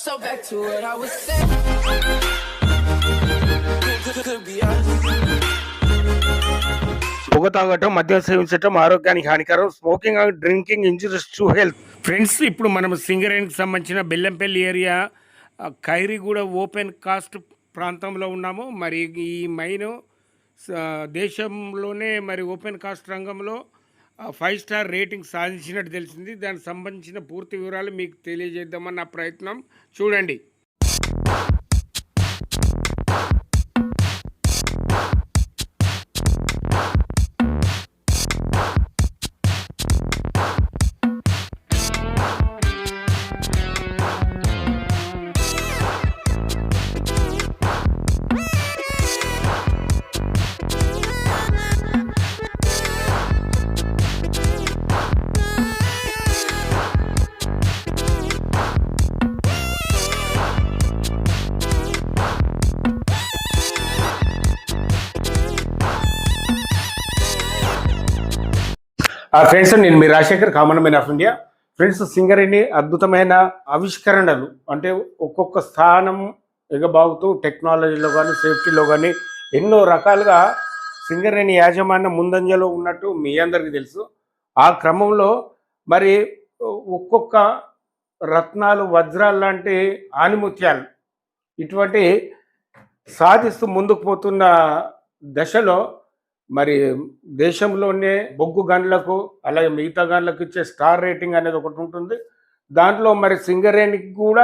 So back to what I was saying. Could be us. పొగ తాగటం, మద్యం సేవించటం ఆరోగ్యానికి హానికరం. Smoking and drinking injurious to health. Friends, ఇప్పుడు మనం సింగరేణికి సంబంధించిన Bellampalli area Khairiguda open cast ప్రాంతంలో ఉన్నాము. మరి ఈ మైను దేశంలోనే మరి ఓపెన్ కాస్ట్ రంగంలో 5 స్టార్ రేటింగ్ సాధించినట్టు తెలిసింది. దానికి సంబంధించిన పూర్తి వివరాలు మీకు తెలియజేద్దామన్న ప్రయత్నం. చూడండి. ఫ్రెండ్స్, నేను మీ Rajasekhar, common man of India. Friends, Singareni అద్భుతమైన ఆవిష్కరణలు అంటే ఒక్కొక్క స్థానం ఎగబాగుతూ టెక్నాలజీలో కానీ సేఫ్టీలో కానీ ఎన్నో రకాలుగా సింగరేణి యాజమాన్యం ముందంజలో ఉన్నట్టు మీ అందరికీ తెలుసు. ఆ క్రమంలో మరి ఒక్కొక్క రత్నాలు, వజ్రాలు లాంటి ఆనిముత్యాలు ఇటువంటి సాధిస్తూ ముందుకు పోతున్న దశలో మరి దేశంలోనే బొగ్గు గన్లకు అలాగే మిగతా గన్లకు ఇచ్చే స్టార్ రేటింగ్ అనేది ఒకటి ఉంటుంది. దాంట్లో మరి సింగరేణికి కూడా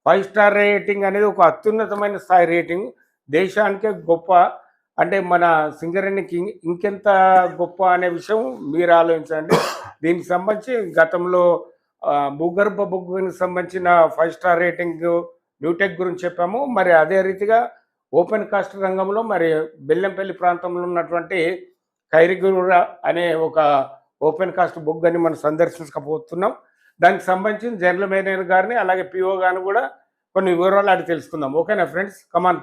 5 స్టార్ రేటింగ్ అనేది ఒక అత్యున్నతమైన స్థాయి రేటింగ్. దేశానికే గొప్ప. అంటే మన సింగరేణికి ఇంకెంత గొప్ప అనే విషయం మీరు ఆలోచించండి. దీనికి సంబంధించి గతంలో భూగర్భ బొగ్గుకి సంబంధించిన 5 స్టార్ రేటింగ్ న్యూటెక్ గురించి చెప్పాము. మరి అదే రీతిగా ఓపెన్ కాస్ట్ రంగంలో మరి బెల్లంపల్లి ప్రాంతంలో ఉన్నటువంటి ఖైరీగూడ అనే ఒక ఓపెన్ కాస్ట్ బొగ్గని మనం సందర్శించకపోతున్నాం. దానికి సంబంధించిన జనరల్ మేనేజర్ గారిని అలాగే పిఓ గారిని కూడా కొన్ని వివరాలు అడిగి తెలుసుకుందాం. ఓకేనా ఫ్రెండ్స్? కమాన్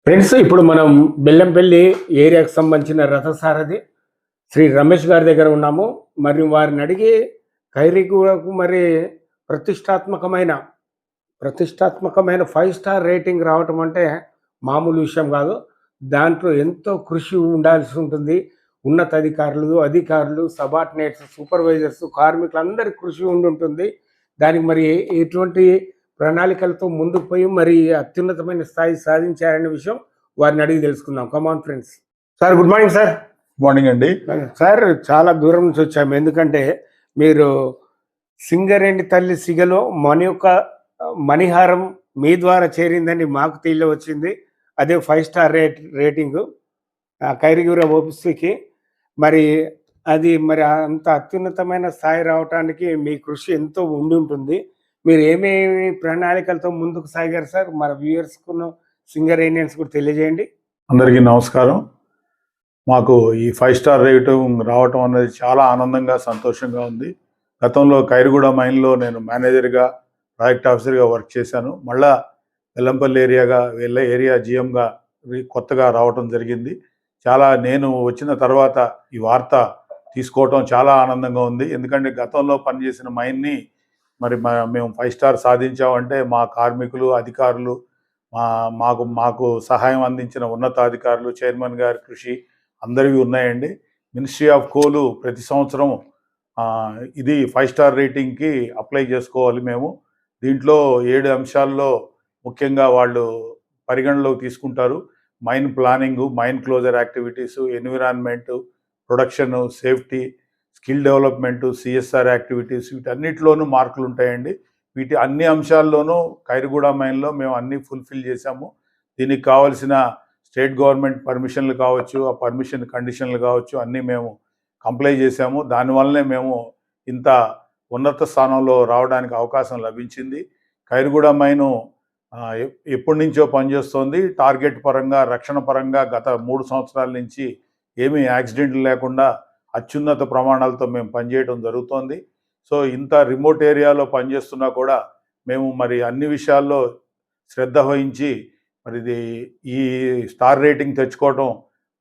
ఫ్రెండ్స్, ఇప్పుడు మనం బెల్లంపల్లి ఏరియాకి సంబంధించిన రథసారథి శ్రీ రమేష్ గారి దగ్గర ఉన్నాము. మరి వారిని అడిగి ఖైరీగూడకు మరి ప్రతిష్టాత్మకమైన 5 స్టార్ రేటింగ్ రావటం అంటే మామూలు విషయం కాదు. దాంట్లో ఎంతో కృషి ఉండాల్సి ఉంటుంది. అధికారులు, సబార్డినేట్స్, సూపర్వైజర్స్, కార్మికులు అందరి కృషి ఉంటుంది. దానికి మరి ఎటువంటి ప్రణాళికలతో ముందుకు పోయి మరి అత్యున్నతమైన స్థాయి సాధించారనే విషయం వారిని అడిగి తెలుసుకుందాం. Come on friends. Sir, good morning sir. Morning అండి. సార్, చాలా దూరం నుంచి వచ్చాము. ఎందుకంటే మీరు సింగరేణి తల్లి సిగలో మణిహారం మీ ద్వారా చేరిందని మాకు తెలియవచ్చింది. అదే 5 స్టార్ రేటింగు ఖైరీగూడ ఓపీసీకి. మరి అది మరి అంత అత్యున్నతమైన స్థాయి రావడానికి మీ కృషి ఎంతో ఉంటుంది. మీరు ఏమేమి ప్రణాళికలతో ముందుకు సాగారు సార్? మన వ్యూయర్స్కు, సింగరేనియన్స్ కూడా తెలియజేయండి. అందరికీ నమస్కారం. మాకు ఈ 5 స్టార్ రేటింగ్ రావటం అనేది చాలా ఆనందంగా, సంతోషంగా ఉంది. గతంలో ఖైరీగూడ మైన్లో నేను మేనేజర్గా, ప్రాజెక్ట్ ఆఫీసర్గా వర్క్ చేశాను. మళ్ళా బెల్లంపల్లి ఏరియా జిఎంగా కొత్తగా రావటం జరిగింది. నేను వచ్చిన తర్వాత ఈ వార్త తీసుకోవటం చాలా ఆనందంగా ఉంది. ఎందుకంటే గతంలో పనిచేసిన మైన్ని మరి మేము 5 స్టార్ సాధించామంటే మా కార్మికులు, అధికారులు, మాకు సహాయం అందించిన ఉన్నతాధికారులు, చైర్మన్ గారి కృషి అందరివి ఉన్నాయండి. మినిస్ట్రీ ఆఫ్ కోలు ప్రతి సంవత్సరం ఇది 5 స్టార్ రేటింగ్కి అప్లై చేసుకోవాలి మేము. దీంట్లో 7 అంశాల్లో ముఖ్యంగా వాళ్ళు పరిగణలోకి తీసుకుంటారు. Mine planning, mine closure activities, environment, production, safety, skill development, CSR activities, వీటన్నిటిలోనూ మార్కులు ఉంటాయండి. వీటి అన్ని అంశాల్లోనూ ఖైరీగూడ మైన్లో మేము అన్నీ ఫుల్ఫిల్ చేశాము. దీనికి కావాల్సిన స్టేట్ గవర్నమెంట్ పర్మిషన్లు కావచ్చు, ఆ పర్మిషన్ కండిషన్లు కావచ్చు, అన్నీ మేము కంప్లై చేశాము. దానివల్లనే మేము ఇంత ఉన్నత స్థానంలో రావడానికి అవకాశం లభించింది. ఖైరీగూడ మైను ఎప్పటి నుంచో పనిచేస్తోంది. టార్గెట్ పరంగా, రక్షణ పరంగా గత 3 సంవత్సరాల నుంచి ఏమీ యాక్సిడెంట్లు లేకుండా అత్యున్నత ప్రమాణాలతో మేము పనిచేయడం జరుగుతోంది. సో ఇంత రిమోట్ ఏరియాలో పనిచేస్తున్నా కూడా మేము మరి అన్ని విషయాల్లో శ్రద్ధ వహించి మరి ఈ స్టార్ రేటింగ్ తెచ్చుకోవటం,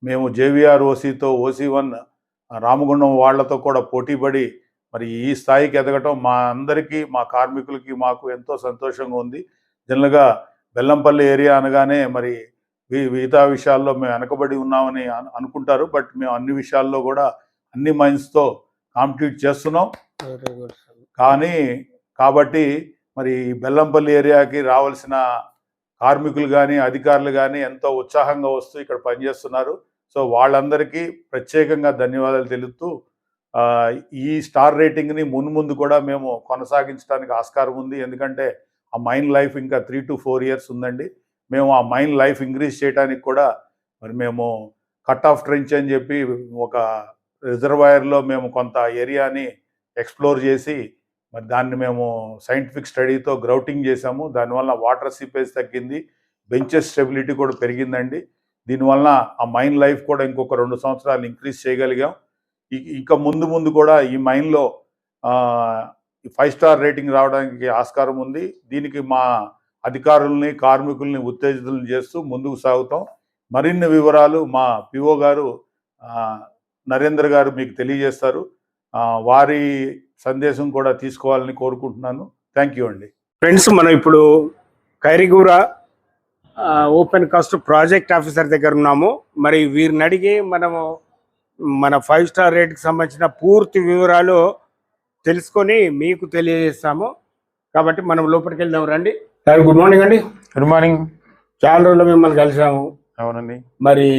మేము జేవీఆర్ ఓసీతో OC1 రామగుండం వాళ్లతో కూడా పోటీపడి మరి ఈ స్థాయికి ఎదగటం మా అందరికీ, మా కార్మికులకి, మాకు ఎంతో సంతోషంగా ఉంది. జనరల్గా బెల్లంపల్లి ఏరియా అనగానే మరి మిగతా విషయాల్లో మేము వెనకబడి ఉన్నామని అనుకుంటారు. బట్ మేము అన్ని విషయాల్లో కూడా అన్ని మైన్స్తో కాంపిటీట్ చేస్తున్నాం. కానీ కాబట్టి మరి బెల్లంపల్లి ఏరియాకి రావాల్సిన కార్మికులు కానీ, అధికారులు కానీ ఎంతో ఉత్సాహంగా వస్తూ ఇక్కడ పనిచేస్తున్నారు. సో వాళ్ళందరికీ ప్రత్యేకంగా ధన్యవాదాలు తెలుపుతూ ఈ స్టార్ రేటింగ్ని ముందు కూడా మేము కొనసాగించడానికి ఆస్కారం ఉంది. ఎందుకంటే ఆ మైన్ లైఫ్ ఇంకా 3 to 4 years ఉందండి. మేము ఆ మైన్ లైఫ్ ఇంక్రీజ్ చేయడానికి కూడా మరి మేము కట్ ఆఫ్ ట్రెంచ్ అని చెప్పి ఒక రిజర్వాయర్లో మేము కొంత ఏరియాని ఎక్స్ప్లోర్ చేసి మరి దాన్ని మేము సైంటిఫిక్ స్టడీతో గ్రౌటింగ్ చేసాము. దానివల్ల వాటర్ సీపేజ్ తగ్గింది, బెంచెస్ స్టెబిలిటీ కూడా పెరిగిందండి. దీనివల్ల ఆ మైన్ లైఫ్ కూడా ఇంకొక 2 సంవత్సరాలు ఇంక్రీజ్ చేయగలిగాం. ఇక ముందు కూడా ఈ మైన్లో 5 స్టార్ రేటింగ్ రావడానికి ఆస్కారం ఉంది. దీనికి మా అధికారుల్ని, కార్మికుల్ని ఉత్తేజితులను చేస్తూ ముందుకు సాగుతాం. మరిన్ని వివరాలు మా పిఓ గారు నరేంద్ర గారు మీకు తెలియజేస్తారు. వారి సందేశం కూడా తీసుకోవాలని కోరుకుంటున్నాను. థ్యాంక్ యూ అండి. ఫ్రెండ్స్, మనం ఇప్పుడు ఖైరిగూర ఓపెన్ కాస్ట్ ప్రాజెక్ట్ ఆఫీసర్ దగ్గర ఉన్నాము. మరి వీరిని అడిగి మనము మన 5 స్టార్ రేట్కి సంబంధించిన పూర్తి వివరాలు తెలుసుకొని మీకు తెలియజేస్తాము. కాబట్టి మనం లోపలికి వెళ్దాం రండి. సార్, గుడ్ మార్నింగ్ అండి. Good morning. చాలా రోజులు మిమ్మల్ని కలిసాము. అవునండి. మరి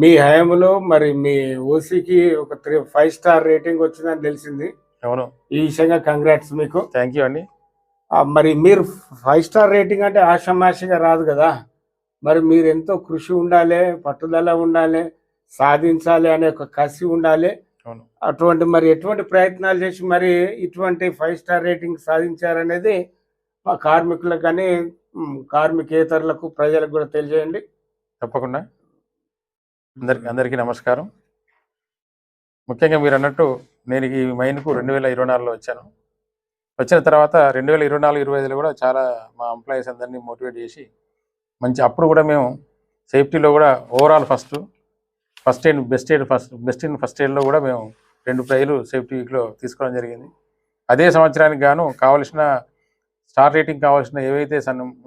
మీ హయాంలో మరి మీ ఓసీకి ఒక 5 స్టార్ రేటింగ్ వచ్చిందని తెలిసింది. అవును. ఈ విషయంగా కంగ్రాట్స్ మీకు. థ్యాంక్ యూ అండి. మరి మీరు 5 స్టార్ రేటింగ్ అంటే ఆషామాషిగా రాదు కదా. మరి మీరు ఎంతో కృషి ఉండాలి, పట్టుదల ఉండాలి, సాధించాలి అనే ఒక కసి ఉండాలి. అవును. అటువంటి మరి ఎటువంటి ప్రయత్నాలు చేసి మరి ఇటువంటి 5 స్టార్ రేటింగ్ సాధించారనేది మా కార్మికులకు కానీ కార్మికేతరులకు, ప్రజలకు కూడా తెలియజేయండి. తప్పకుండా. అందరికీ నమస్కారం. ముఖ్యంగా మీరు అన్నట్టు నేను ఈ మైన్కు 2024లో వచ్చాను. వచ్చిన తర్వాత 2024-25లో కూడా చాలా మా ఎంప్లాయీస్ అందరినీ మోటివేట్ చేసి మంచి, అప్పుడు కూడా మేము సేఫ్టీలో కూడా overall first aid best in first ఎయిడ్లో కూడా మేము 2 ప్రైజులు సేఫ్టీ వీక్లో తీసుకోవడం జరిగింది. అదే సంవత్సరానికి గాను కావాల్సిన స్టార్ రేటింగ్ కావాల్సిన ఏవైతే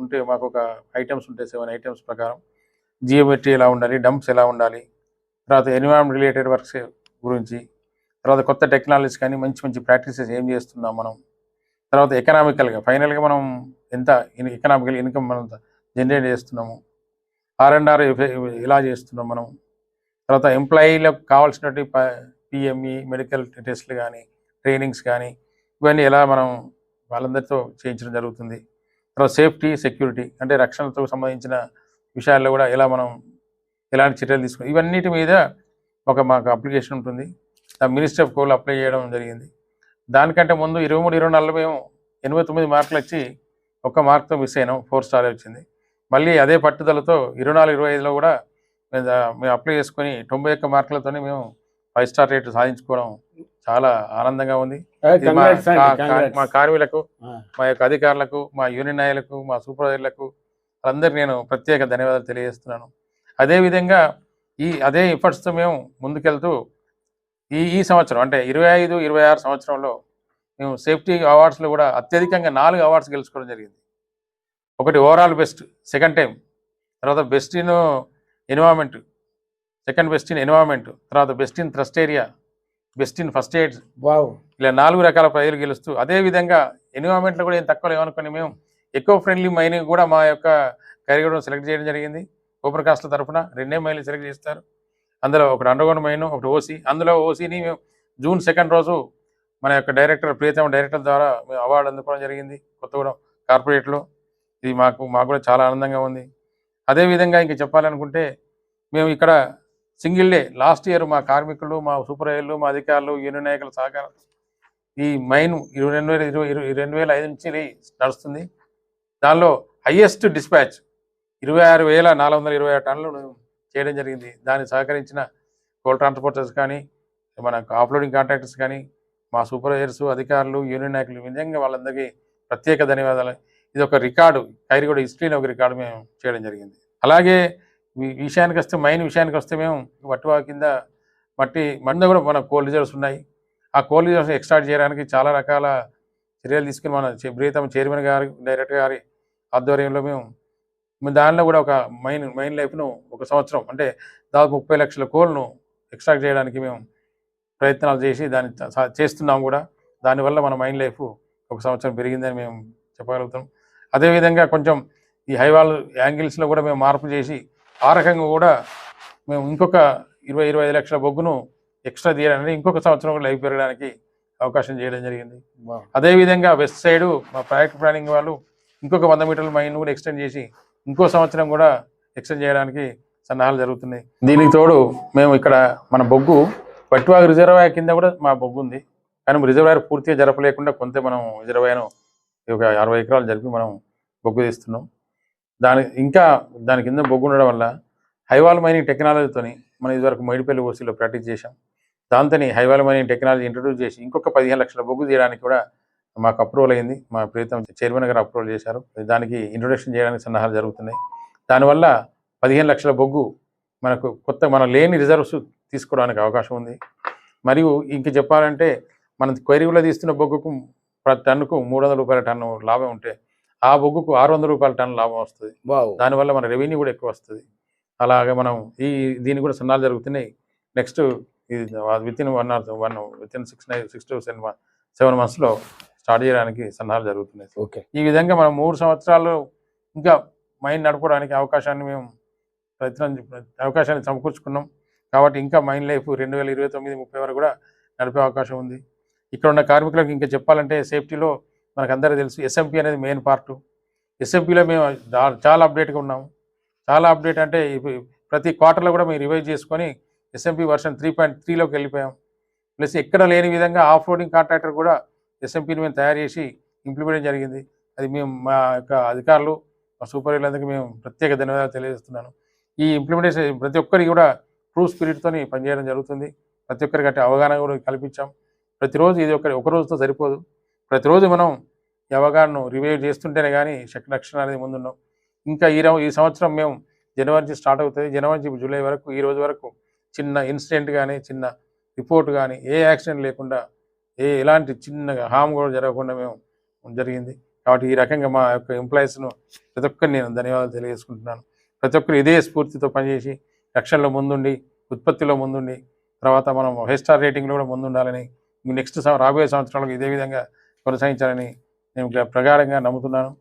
ఉంటే మాకు ఒక ఐటమ్స్ ఉంటాయి, 7 ఐటమ్స్ ప్రకారం జియోమెట్రీ ఎలా ఉండాలి, డంప్స్ ఎలా ఉండాలి, తర్వాత ఎన్విరాన్మెంట్ రిలేటెడ్ వర్క్స్ గురించి, తర్వాత కొత్త టెక్నాలజీస్ కానీ మంచి ప్రాక్టీసెస్ ఏం చేస్తున్నాం మనం, తర్వాత ఎకనామికల్గా ఫైనల్గా మనం ఎంత ఎకనామికల్ ఇన్కమ్ మనం జనరేట్ చేస్తున్నాము, R&R ఎలా చేస్తున్నాం మనం, తర్వాత ఎంప్లాయీలకు కావాల్సినటువంటి పిఎంఈ మెడికల్ టెస్ట్లు కానీ ట్రైనింగ్స్ కానీ ఇవన్నీ ఎలా మనం వాళ్ళందరితో చేయించడం జరుగుతుంది. తర్వాత సేఫ్టీ సెక్యూరిటీ అంటే రక్షణతో సంబంధించిన విషయాల్లో కూడా ఎలా మనం ఎలాంటి చర్యలు తీసుకుని ఇవన్నిటి మీద మాకు అప్లికేషన్ ఉంటుంది. మినిస్ట్రీ ఆఫ్ కోల్ అప్లై చేయడం జరిగింది. దానికంటే ముందు 23-24లో మేము 89 మార్కులు వచ్చి 1 మార్క్తో మిస్ అయినాం, 4 స్టార్ వచ్చింది. మళ్ళీ అదే పట్టుదలతో 24-25లో కూడా మేము అప్లై చేసుకొని 91 మార్కులతోనే మేము 5 స్టార్ రేటు సాధించుకోవడం చాలా ఆనందంగా ఉంది. మా కార్మికులకు, మా యొక్క అధికారులకు, మా యూనియన్ నాయకులకు, మా సూపర్వైజర్లకు అందరికీ నేను ప్రత్యేక ధన్యవాదాలు తెలియజేస్తున్నాను. అదేవిధంగా అదే ఎఫర్ట్స్తో మేము ముందుకెళ్తూ ఈ సంవత్సరం అంటే 25-26 సంవత్సరంలో మేము సేఫ్టీ అవార్డ్స్లో కూడా అత్యధికంగా 4 అవార్డ్స్ గెలుచుకోవడం జరిగింది. ఒకటి ఓవరాల్ బెస్ట్ సెకండ్ టైం, తర్వాత best in environment, second best in environment, తర్వాత best in thrust area, best in first aids. ఇలా 4 రకాల ప్రైజులు గెలుస్తూ అదేవిధంగా ఎన్విరాన్మెంట్లో కూడా ఏం తక్కువ లేవనుకొని మేము ఎకో ఫ్రెండ్లీ మైనింగ్ కూడా మా యొక్క ఖైరిగూడను సెలెక్ట్ చేయడం జరిగింది. ఓపెన్ కాస్ట్ల తరఫున 2 మైన్లు సెలెక్ట్ చేస్తారు. అందులో ఒకటి అండర్గ్రౌండ్ మైన్, ఒకటి ఓసీ. అందులో ఓసీని మేము June 2 రోజు మన యొక్క ప్రియతమ డైరెక్టర్ ద్వారా మేము అవార్డు అందుకోవడం జరిగింది కొత్తగూడెం కార్పొరేట్లో. ఇది మాకు కూడా చాలా ఆనందంగా ఉంది. అదేవిధంగా ఇంక చెప్పాలనుకుంటే మేము ఇక్కడ సింగిల్ డే లాస్ట్ ఇయర్ మా కార్మికులు, మా సూపర్వైజర్లు, మా అధికారులు, యూనియన్ నాయకుల సహకారంతో ఈ మైన్ 2005 నుంచి నడుస్తుంది. దానిలో హయ్యెస్ట్ డిస్పాచ్ 26,427 టన్నులు చేయడం జరిగింది. దాన్ని సహకరించిన కోల్ ట్రాన్స్పోర్టర్స్ కానీ, మన ఆఫ్లోడింగ్ కాంట్రాక్టర్స్ కానీ, మా సూపర్వైజర్స్, అధికారులు, యూనియన్ నాయకులు నిజంగా వాళ్ళందరికీ ప్రత్యేక ధన్యవాదాలు. ఇది ఒక రికార్డు, ఖైరిగూడ హిస్టరీలో ఒక రికార్డు మేము చేయడం జరిగింది. అలాగే విషయానికి వస్తే మైన్ విషయానికి వస్తే మేము వట్టువా కింద మట్టి కూడా మన కోల్ రిజర్వ్స్ ఉన్నాయి. ఆ కోల్డ్ ఎక్స్ట్రాక్ట్ చేయడానికి చాలా రకాల చర్యలు తీసుకుని మన ప్రియతమ చైర్మన్ గారి డైరెక్టర్ గారి ఆధ్వర్యంలో మేము దానిలో కూడా ఒక మైన్ లైఫ్ను ఒక సంవత్సరం అంటే దాదాపు 30 లక్షల కోల్ను ఎక్స్ట్రాక్ట్ చేయడానికి మేము ప్రయత్నాలు చేసి దాన్ని చేస్తున్నాం కూడా. దానివల్ల మన మైన్ లైఫ్ ఒక సంవత్సరం పెరిగిందని మేము చెప్పగలుగుతాం. అదేవిధంగా కొంచెం ఈ హైవాల్ యాంగిల్స్లో కూడా మేము మార్పు చేసి ఆ రకంగా కూడా మేము ఇంకొక 20-25 లక్షల బొగ్గును ఎక్స్ట్రా తీయడానికి ఇంకొక సంవత్సరం కూడా లైఫ్ పెరగడానికి అవకాశం చేయడం జరిగింది. అదేవిధంగా వెస్ట్ సైడు మా ప్రాజెక్ట్ ప్లానింగ్ వాళ్ళు ఇంకొక 100 మీటర్ల మైన్ కూడా ఎక్స్టెండ్ చేసి ఇంకో సంవత్సరం కూడా ఎక్స్టెండ్ చేయడానికి సన్నాహాలు జరుగుతున్నాయి. దీనికి తోడు మేము ఇక్కడ మన బొగ్గు పట్టివాగు రిజర్వాయర్ కింద కూడా మా బొగ్గు ఉంది. కానీ రిజర్వాయర్ పూర్తిగా జరపలేకుండా కొంత మనం రిజర్వాయర్ను ఒక 60 ఎకరాలు జరిపి మనం బొగ్గు తీస్తున్నాం. దాని కింద బొగ్గు ఉండడం వల్ల హైవాల్ మైనింగ్ టెక్నాలజీతో మనం ఇదివరకు మైడిపల్లి ఓసీలో ప్రాక్టీస్ చేశాం. దాంతో హైవాల్ మైనింగ్ టెక్నాలజీ ఇంట్రడ్యూస్ చేసి ఇంకొక 15 లక్షల బొగ్గు తీయడానికి కూడా మాకు అప్రూవల్ అయింది. మా ప్రియతమ చైర్మన్ గారు అప్రూవల్ చేశారు. దానికి ఇంట్రొడక్షన్ చేయడానికి సన్నాహాలు జరుగుతున్నాయి. దానివల్ల 15 లక్షల బొగ్గు మనకు మన లేని రిజర్వ్స్ తీసుకోవడానికి అవకాశం ఉంది. మరియు ఇంక చెప్పాలంటే మనం క్వైరీలో తీస్తున్న బొగ్గుకు ప్రతి టన్నుకు 300 రూపాయల టన్ను లాభం ఉంటే ఆ బొగ్గుకు 600 రూపాయల టన్ను లాభం వస్తుంది. దానివల్ల మన రెవెన్యూ కూడా ఎక్కువ వస్తుంది. అలాగే మనం దీనికి కూడా సన్నాహాలు జరుగుతున్నాయి. నెక్స్ట్ వితిన్ 6 to 7 monthsలో స్టార్ట్ చేయడానికి సన్నాహాలు జరుగుతున్నాయి. ఓకే, ఈ విధంగా మనం 3 సంవత్సరాలు ఇంకా మైన్ నడపడానికి అవకాశాన్ని సమకూర్చుకున్నాం. కాబట్టి ఇంకా మైన్ లైఫ్ 2029-30 వరకు కూడా నడిపే అవకాశం ఉంది. ఇక్కడ ఉన్న కార్మికులకు ఇంకా చెప్పాలంటే సేఫ్టీలో మనకు అందరూ తెలుసు SMP అనేది మెయిన్ పార్ట్. SMPలో మేము చాలా అప్డేట్గా ఉన్నాము. చాలా అప్డేట్ అంటే ప్రతి క్వార్టర్లో కూడా మేము రివైజ్ చేసుకొని SMP వర్షన్ 3.3లోకి వెళ్ళిపోయాం. ప్లస్ ఎక్కడ లేని విధంగా ఆఫ్ రోడింగ్ కాంట్రాక్టర్ కూడా SMPని మేము తయారు చేసి ఇంప్లిమెంట్ జరిగింది. అది మేము మా యొక్క అధికారులు మా సూపర్వైజర్లందరికీ మేము ప్రత్యేక ధన్యవాదాలు తెలియజేస్తున్నాను. ఈ ఇంప్లిమెంటేషన్ ప్రతి ఒక్కరికి కూడా ట్రూ స్పిరిట్తో పనిచేయడం జరుగుతుంది. ప్రతి ఒక్కరికి అంటే అవగాహన కూడా కల్పించాం. ప్రతిరోజు ఇది ఒక రోజుతో సరిపోదు. ప్రతిరోజు మనం ఈ అవగాహనను రివైవ్ చేస్తుంటేనే కానీ రక్షణ అనేది ముందున్నాం. ఇంకా ఈ సంవత్సరం మేము జనవరి నుంచి స్టార్ట్ అవుతుంది. జనవరి నుంచి జూలై వరకు ఈ రోజు వరకు చిన్న ఇన్సిడెంట్ కానీ చిన్న రిపోర్ట్ కానీ ఏ యాక్సిడెంట్ లేకుండా ఎలాంటి చిన్న హామ్ కూడా జరగకుండా మేము జరిగింది. కాబట్టి ఈ రకంగా మా యొక్క ఎంప్లాయీస్ను ప్రతి ఒక్కరిని నేను ధన్యవాదాలు తెలియజేసుకుంటున్నాను. ప్రతి ఒక్కరు ఇదే స్ఫూర్తితో పనిచేసి రక్షణలో ముందుండి ఉత్పత్తిలో ముందుండి తర్వాత మనం 5 స్టార్ రేటింగ్లో కూడా ముందుండాలని నెక్స్ట్ రాబోయే సంవత్సరాలకు ఇదే విధంగా కొనసాగించాలని నేను ప్రగాఢంగా నమ్ముతున్నాను.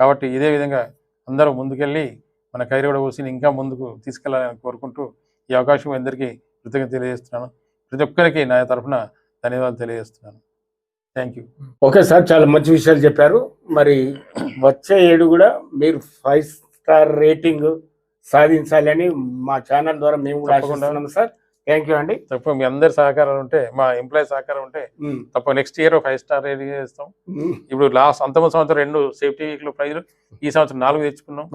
కాబట్టి ఇదే విధంగా అందరూ ముందుకెళ్ళి మన ఖైరగూడ ఓసీని ఇంకా ముందుకు తీసుకెళ్లాలని కోరుకుంటూ ఈ అవకాశం అందరికీ కృతజ్ఞత తెలియజేస్తున్నాను. ప్రతి ఒక్కరికి నా తరఫున ధన్యవాదాలు తెలియజేస్తున్నాను. Thank you. ఓకే సార్, చాలా మంచి విషయాలు చెప్పారు. మరి వచ్చే ఏడు కూడా మీరు 5 స్టార్ రేటింగ్ సాధించాలని మా ఛానల్ ద్వారా మేము కూడా ఆశిస్తున్నాం సార్. థ్యాంక్ యూ అండి. తప్ప మీ అందరి సహకారం ఉంటే మా ఎంప్లాయీ సహకారం ఉంటే తప్ప నెక్స్ట్ ఇయర్ 5 స్టార్ రేటింగ్ చేస్తాం. ఇప్పుడు అంతమంది సంవత్సరం 2 సేఫ్టీ వీక్లో ప్రైజ్లు, ఈ సంవత్సరం 4 తెచ్చుకున్నాం.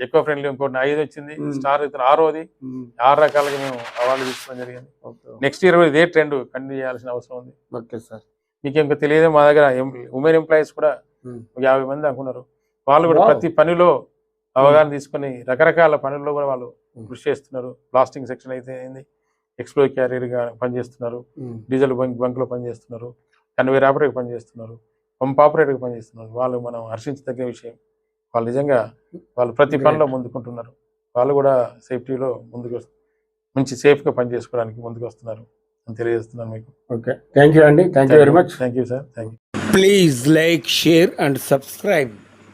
ఎక్కువ ఫ్రెండ్లీ ఇంకోటి 5 వచ్చింది. స్టార్ 6వది 6 రకాలుగా మేము అవార్డు తీసుకోవడం జరిగింది. నెక్స్ట్ ఇయర్ ఇదే ట్రెండ్ కంటిన్యూ చేయాల్సిన అవసరం ఉంది. ఓకే సార్, మీకు ఇంకా తెలియదు, మా దగ్గర ఉమెన్ ఎంప్లాయీస్ కూడా 50 మంది అనుకున్నారు. వాళ్ళు కూడా ప్రతి పనిలో అవగాహన తీసుకుని రకరకాల పనుల్లో కూడా వాళ్ళు కృషి చేస్తున్నారు. బ్లాస్టింగ్ సెక్షన్ అయితే ఏంది, ఎక్స్ప్లోర్ క్యారియర్గా పనిచేస్తున్నారు, డీజిల్ బంక్లో పనిచేస్తున్నారు, కన్వేర్ ఆపరేటర్గా పనిచేస్తున్నారు, పంప్ ఆపరేటర్గా పనిచేస్తున్నారు. వాళ్ళు మనం హర్షించదగ్గ విషయం. వాళ్ళు నిజంగా ప్రతి పనిలో ముందుకుంటున్నారు. వాళ్ళు కూడా సేఫ్టీలో ముందుకు మంచి సేఫ్గా పనిచేసుకోవడానికి ముందుకు వస్తున్నారు అని తెలియజేస్తున్నాను మీకు. ఓకే, థ్యాంక్ యూ అండి. Thank you very much. Thank you sir. Thank you. Please like, share and subscribe.